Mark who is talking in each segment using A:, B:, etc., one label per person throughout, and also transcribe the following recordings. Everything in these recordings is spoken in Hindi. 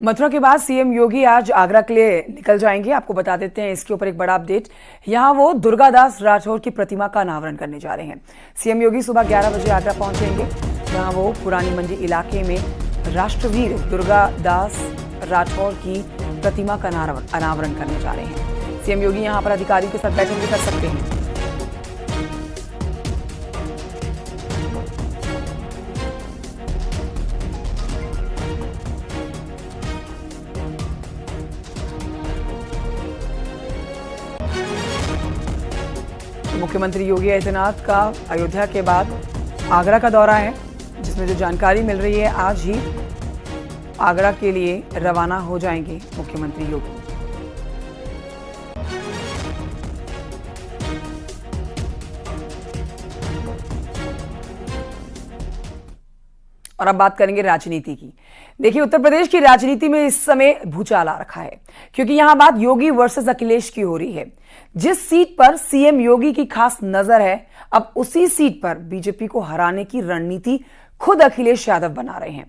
A: मथुरा के बाद सीएम योगी आज आगरा के लिए निकल जाएंगे। आपको बता देते हैं इसके ऊपर एक बड़ा अपडेट। यहां वो दुर्गादास राठौर की प्रतिमा का अनावरण करने जा रहे हैं। सीएम योगी सुबह 11 बजे आगरा पहुंचेंगे, जहां वो पुरानी मंडी इलाके में राष्ट्रवीर दुर्गादास राठौर की प्रतिमा का अनावरण करने जा रहे हैं। सीएम योगी यहां पर अधिकारियों के साथ बैठक भी कर सकते हैं। मुख्यमंत्री योगी आदित्यनाथ का अयोध्या के बाद आगरा का दौरा है, जिसमें जो जानकारी मिल रही है आज ही आगरा के लिए रवाना हो जाएंगे मुख्यमंत्री योगी। और अब बात करेंगे राजनीति की। देखिए, उत्तर प्रदेश की राजनीति में इस समय भूचाल आ रखा है, क्योंकि यहां बात योगी वर्सेस अखिलेश की हो रही है। जिस सीट पर सीएम योगी की खास नजर है, अब उसी सीट पर बीजेपी को हराने की रणनीति खुद अखिलेश यादव बना रहे हैं।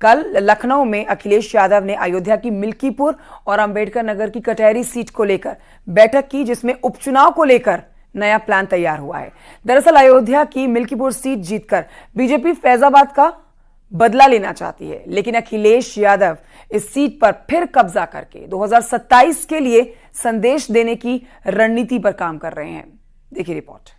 A: कल लखनऊ में अखिलेश यादव ने अयोध्या की मिल्कीपुर और अंबेडकर नगर की कटहरी सीट को लेकर बैठक की, जिसमें उपचुनाव को लेकर नया प्लान तैयार हुआ है। दरअसल अयोध्या की मिल्कीपुर सीट जीतकर बीजेपी फैजाबाद का बदला लेना चाहती है, लेकिन अखिलेश यादव इस सीट पर फिर कब्जा करके 2027 के लिए संदेश देने की रणनीति पर काम कर रहे हैं। देखिए रिपोर्ट।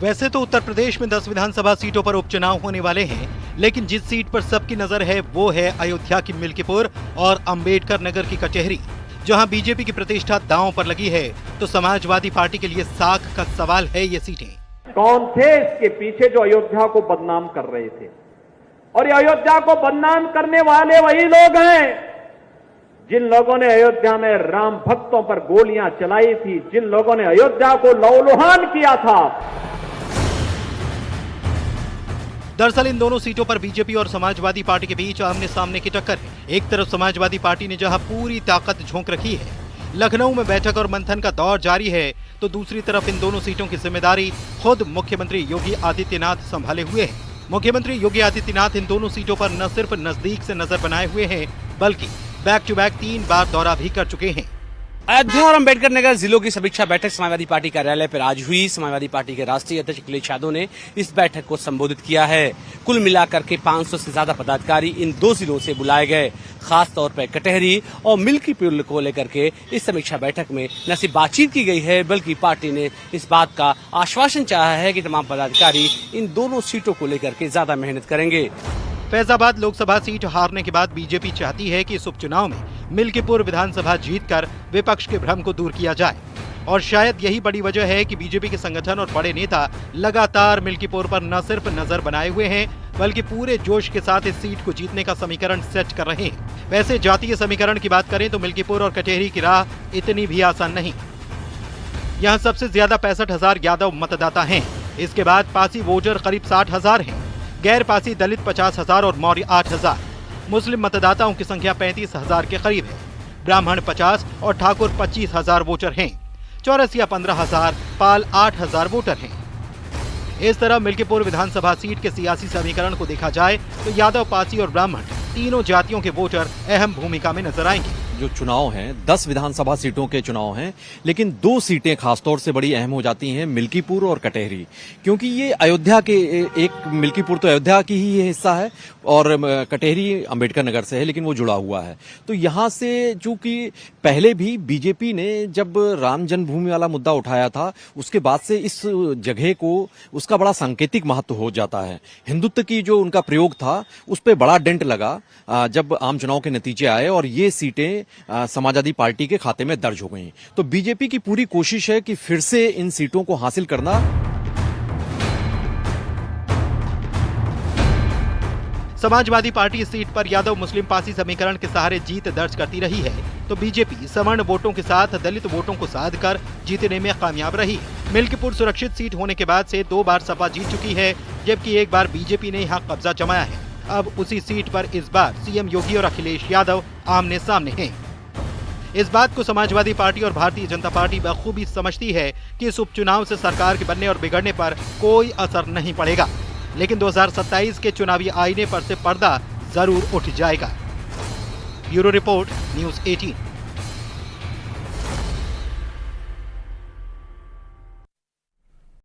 B: वैसे तो उत्तर प्रदेश में 10 विधानसभा सीटों पर उपचुनाव होने वाले हैं, लेकिन जिस सीट पर सबकी नजर है वो है अयोध्या की मिल्कीपुर और अंबेडकर नगर की कचहरी। जहां बीजेपी की प्रतिष्ठा दांव पर लगी है, तो समाजवादी पार्टी के लिए साख का सवाल है ये सीटें।
C: कौन थे इसके पीछे जो अयोध्या को बदनाम कर रहे थे? और ये अयोध्या को बदनाम करने वाले वही लोग हैं जिन लोगों ने अयोध्या में राम भक्तों पर गोलियां चलाई थी, जिन लोगों ने अयोध्या को लहूलुहान किया था।
B: दरअसल इन दोनों सीटों पर बीजेपी और समाजवादी पार्टी के बीच आमने सामने की टक्कर है। एक तरफ समाजवादी पार्टी ने जहां पूरी ताकत झोंक रखी है, लखनऊ में बैठक और मंथन का दौर जारी है, तो दूसरी तरफ इन दोनों सीटों की जिम्मेदारी खुद मुख्यमंत्री योगी आदित्यनाथ संभाले हुए हैं। मुख्यमंत्री योगी आदित्यनाथ इन दोनों सीटों पर न सिर्फ नजदीक से नजर बनाए हुए हैं, बल्कि बैक टू बैक 3 बार दौरा भी कर चुके हैं।
D: अयोध्या और अंबेडकर नगर जिलों की समीक्षा बैठक समाजवादी पार्टी कार्यालय पर आज हुई। समाजवादी पार्टी के राष्ट्रीय अध्यक्ष अखिलेश यादव ने इस बैठक को संबोधित किया है। कुल मिलाकर के 500 से ज्यादा पदाधिकारी इन 2 जिलों से बुलाए गए। खास तौर पर कटहरी और मिल्कीपुर को लेकर के इस समीक्षा बैठक में न सिर्फ बातचीत की गई है, बल्कि पार्टी ने इस बात का आश्वासन चाहा है कि तमाम पदाधिकारी इन दोनों सीटों को लेकर के ज्यादा मेहनत करेंगे।
B: फैजाबाद लोकसभा सीट हारने के बाद बीजेपी चाहती है कि इस उपचुनाव में मिल्कीपुर विधानसभा जीतकर विपक्ष के भ्रम को दूर किया जाए, और शायद यही बड़ी वजह है कि बीजेपी के संगठन और बड़े नेता लगातार मिल्कीपुर पर न सिर्फ नजर बनाए हुए हैं, बल्कि पूरे जोश के साथ इस सीट को जीतने का समीकरण सेट कर रहे हैं। वैसे जातीय समीकरण की बात करें तो मिल्कीपुर और कचहरी की राह इतनी भी आसान नहीं। यहाँ सबसे ज्यादा 65,000 यादव मतदाता हैं। इसके बाद पासी वोटर करीब 60,000 हैं। गैर पासी दलित 50,000 और मौर्य 8,000। मुस्लिम मतदाताओं की संख्या 35,000 के करीब है। ब्राह्मण 50 और ठाकुर 25,000 वोटर हैं। चौरसिया 15,000, पाल 8,000 वोटर हैं। इस तरह मिल्कीपुर विधानसभा सीट के सियासी समीकरण को देखा जाए तो यादव, पासी और ब्राह्मण तीनों जातियों के वोटर अहम भूमिका में नजर आएंगे।
E: जो चुनाव हैं 10 विधानसभा सीटों के चुनाव हैं, लेकिन 2 सीटें खासतौर से बड़ी अहम हो जाती हैं, मिल्कीपुर और कटहरी, क्योंकि ये अयोध्या के एक मिल्कीपुर तो अयोध्या की ही हिस्सा है और कटहरी अंबेडकर नगर से है, लेकिन वो जुड़ा हुआ है। तो यहाँ से चूंकि पहले भी बीजेपी ने जब राम जन्मभूमि वाला मुद्दा उठाया था, उसके बाद से इस जगह को उसका बड़ा सांकेतिक महत्व हो जाता है। हिंदुत्व की जो उनका प्रयोग था उस पर बड़ा डेंट लगा जब आम चुनाव के नतीजे आए और ये सीटें समाजवादी पार्टी के खाते में दर्ज हो गई। तो बीजेपी की पूरी कोशिश है कि फिर से इन सीटों को हासिल करना।
B: समाजवादी पार्टी इस सीट पर यादव मुस्लिम पासी समीकरण के सहारे जीत दर्ज करती रही है, तो बीजेपी सवर्ण वोटों के साथ दलित वोटों को साध कर जीतने में कामयाब रही है। मिल्कीपुर सुरक्षित सीट होने के बाद से 2 बार सपा जीत चुकी है, जबकि 1 बार बीजेपी ने यहाँ कब्जा जमाया है। अब उसी सीट पर इस बार सीएम योगी और अखिलेश यादव आमने सामने हैं। इस बात को समाजवादी पार्टी और भारतीय जनता पार्टी बखूबी समझती है कि इस उपचुनाव से सरकार के बनने और बिगड़ने पर कोई असर नहीं पड़ेगा, लेकिन 2027 के चुनावी आईने पर से पर्दा जरूर उठ जाएगा। Bureau report, news 18।